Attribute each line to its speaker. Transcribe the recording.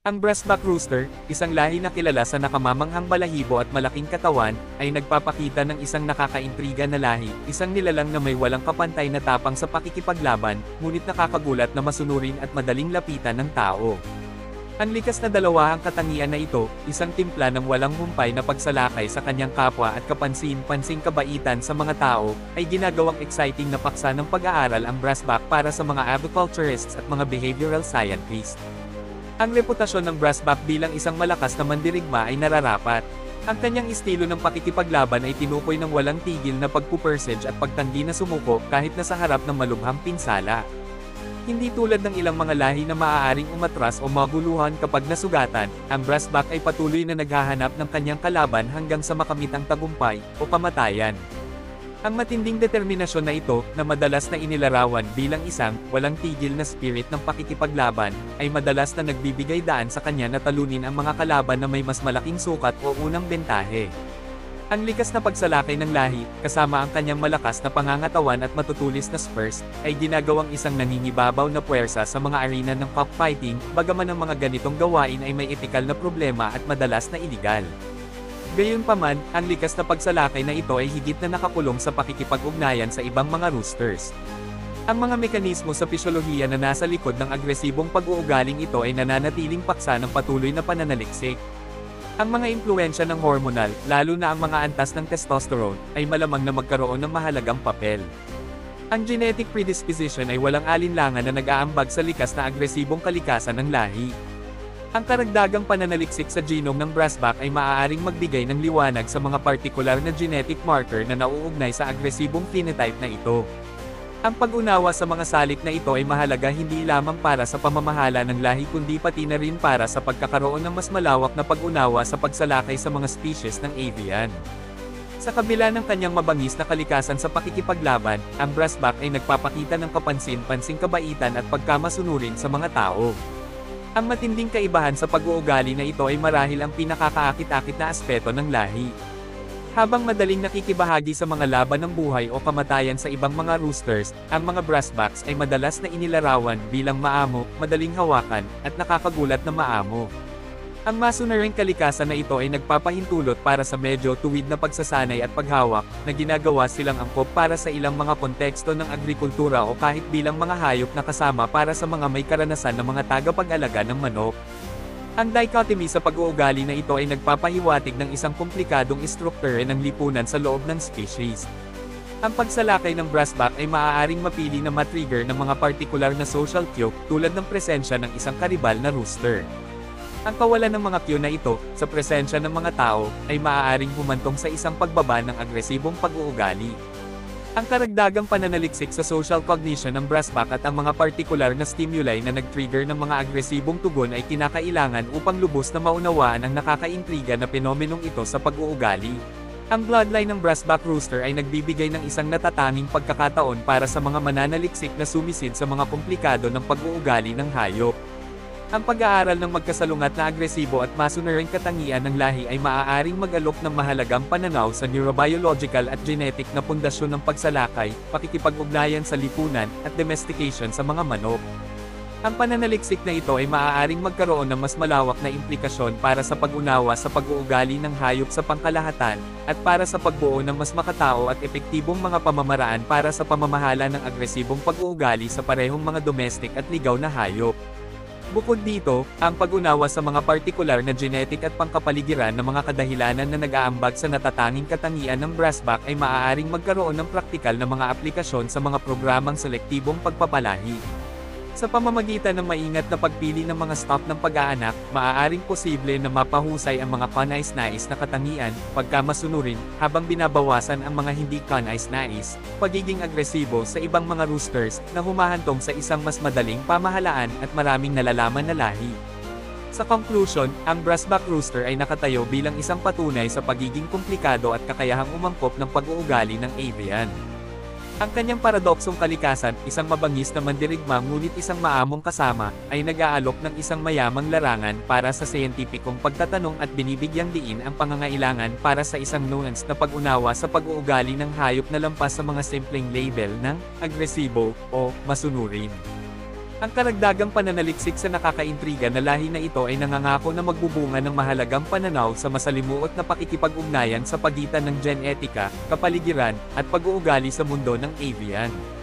Speaker 1: Ang Brassback Rooster, isang lahi na kilala sa nakamamanghang balahibo at malaking katawan, ay nagpapakita ng isang nakakaintriga na lahi, isang nilalang na may walang kapantay na tapang sa pakikipaglaban, ngunit nakakagulat na masunurin at madaling lapitan ng tao. Ang likas na dalawahang katangian na ito, isang timpla ng walang humpay na pagsalakay sa kanyang kapwa at kapansin-pansing kabaitan sa mga tao, ay ginagawang exciting na paksa ng pag-aaral ang Brassback para sa mga aviculturists at mga behavioral scientists. Ang reputasyon ng Brassback bilang isang malakas na mandirigma ay nararapat. Ang kanyang estilo ng pakikipaglaban ay tinukoy ng walang tigil na pagpupersige at pagtanggi na sumuko kahit na sa harap ng malubhang pinsala. Hindi tulad ng ilang mga lahi na maaaring umatras o maguluhan kapag nasugatan, ang Brassback ay patuloy na naghahanap ng kanyang kalaban hanggang sa makamit ang tagumpay o kamatayan. Ang matinding determinasyon na ito, na madalas na inilarawan bilang isang walang tigil na spirit ng pakikipaglaban, ay madalas na nagbibigay daan sa kanya na talunin ang mga kalaban na may mas malaking sukat o unang bentahe. Ang likas na pagsalakay ng lahi, kasama ang kanyang malakas na pangangatawan at matutulis na spurs, ay ginagawang isang nangingibabaw na puwersa sa mga arena ng cockfighting, bagaman ang mga ganitong gawain ay may etikal na problema at madalas na iligal. Gayunpaman, ang likas na pagsalakay na ito ay higit na nakakulong sa pakikipag-ugnayan sa ibang mga roosters. Ang mga mekanismo sa pisyolohiya na nasa likod ng agresibong pag-uugaling ito ay nananatiling paksa ng patuloy na pananaliksik. Ang mga impluwensya ng hormonal, lalo na ang mga antas ng testosterone, ay malamang na magkaroon ng mahalagang papel. Ang genetic predisposition ay walang alinlangan na nag-aambag sa likas na agresibong kalikasan ng lahi. Ang karagdagang pananaliksik sa genome ng Brassback ay maaaring magbigay ng liwanag sa mga partikular na genetic marker na nauugnay sa agresibong phenotype na ito. Ang pag-unawa sa mga salik na ito ay mahalaga hindi lamang para sa pamamahala ng lahi kundi pati na rin para sa pagkakaroon ng mas malawak na pag-unawa sa pagsalakay sa mga species ng avian. Sa kabila ng kanyang mabangis na kalikasan sa pakikipaglaban, ang Brassback ay nagpapakita ng kapansin-pansing kabaitan at pagkamasunurin sa mga tao. Ang matinding kaibahan sa pag-uugali na ito ay marahil ang pinakakaakit-akit na aspeto ng lahi. Habang madaling nakikibahagi sa mga laban ng buhay o kamatayan sa ibang mga roosters, ang mga Brassbacks ay madalas na inilarawan bilang maamo, madaling hawakan, at nakakagulat na maamo. Ang masunuring kalikasan na ito ay nagpapahintulot para sa medyo tuwid na pagsasanay at paghawak, na ginagawa silang angkop para sa ilang mga konteksto ng agrikultura o kahit bilang mga hayop na kasama para sa mga may karanasan ng mga tagapag-alaga ng manok. Ang dichotomy sa pag-uugali na ito ay nagpapahiwatig ng isang komplikadong istruktura ng lipunan sa loob ng species. Ang pagsalakay ng Brassback ay maaaring mapili na matrigger ng mga partikular na social cue, tulad ng presensya ng isang karibal na rooster. Ang kawalan ng mga cue na ito, sa presensya ng mga tao, ay maaaring humantong sa isang pagbaba ng agresibong pag-uugali. Ang karagdagang pananaliksik sa social cognition ng Brassback at ang mga partikular na stimuli na nag-trigger ng mga agresibong tugon ay kinakailangan upang lubos na maunawaan ang nakakaintriga na penomenong ito sa pag-uugali. Ang bloodline ng Brassback Rooster ay nagbibigay ng isang natatanging pagkakataon para sa mga mananaliksik na sumisid sa mga komplikado ng pag-uugali ng hayop. Ang pag-aaral ng magkasalungat na agresibo at masunuring katangian ng lahi ay maaaring mag-alok ng mahalagang pananaw sa neurobiological at genetic na pundasyon ng pagsalakay, pakikipag-ugnayan sa lipunan, at domestication sa mga manok. Ang pananaliksik na ito ay maaaring magkaroon ng mas malawak na implikasyon para sa pag-unawa sa pag-uugali ng hayop sa pangkalahatan, at para sa pagbuo ng mas makatao at epektibong mga pamamaraan para sa pamamahala ng agresibong pag-uugali sa parehong mga domestic at ligaw na hayop. Bukod dito, ang pag-unawa sa mga partikular na genetic at pangkapaligiran na mga kadahilanan na nag-aambag sa natatanging katangian ng Brassback ay maaaring magkaroon ng praktikal na mga aplikasyon sa mga programang selektibong pagpapalahi. Sa pamamagitan ng maingat na pagpili ng mga stock ng pag-aanak, maaaring posible na mapahusay ang mga kanais-nais na katangian, pagkamasunurin, habang binabawasan ang mga hindi kanais-nais, pagiging agresibo sa ibang mga roosters, na humahantong sa isang mas madaling pamahalaan at maraming nalalaman na lahi. Sa conclusion, ang Brassback Rooster ay nakatayo bilang isang patunay sa pagiging komplikado at kakayahang umangkop ng pag-uugali ng avian. Ang kanyang paradoksong kalikasan, isang mabangis na mandirigma ngunit isang maamong kasama, ay nag-aalok ng isang mayamang larangan para sa siyentipikong pagtatanong at binibigyang diin ang pangangailangan para sa isang nuanced na pag-unawa sa pag-uugali ng hayop na lampas sa mga simpleng label ng agresibo o masunurin. Ang karagdagang pananaliksik sa nakakaintriga na lahi na ito ay nangangako na magbubunga ng mahalagang pananaw sa masalimuot na pakikipag-ugnayan sa pagitan ng genetika, kapaligiran, at pag-uugali sa mundo ng avian.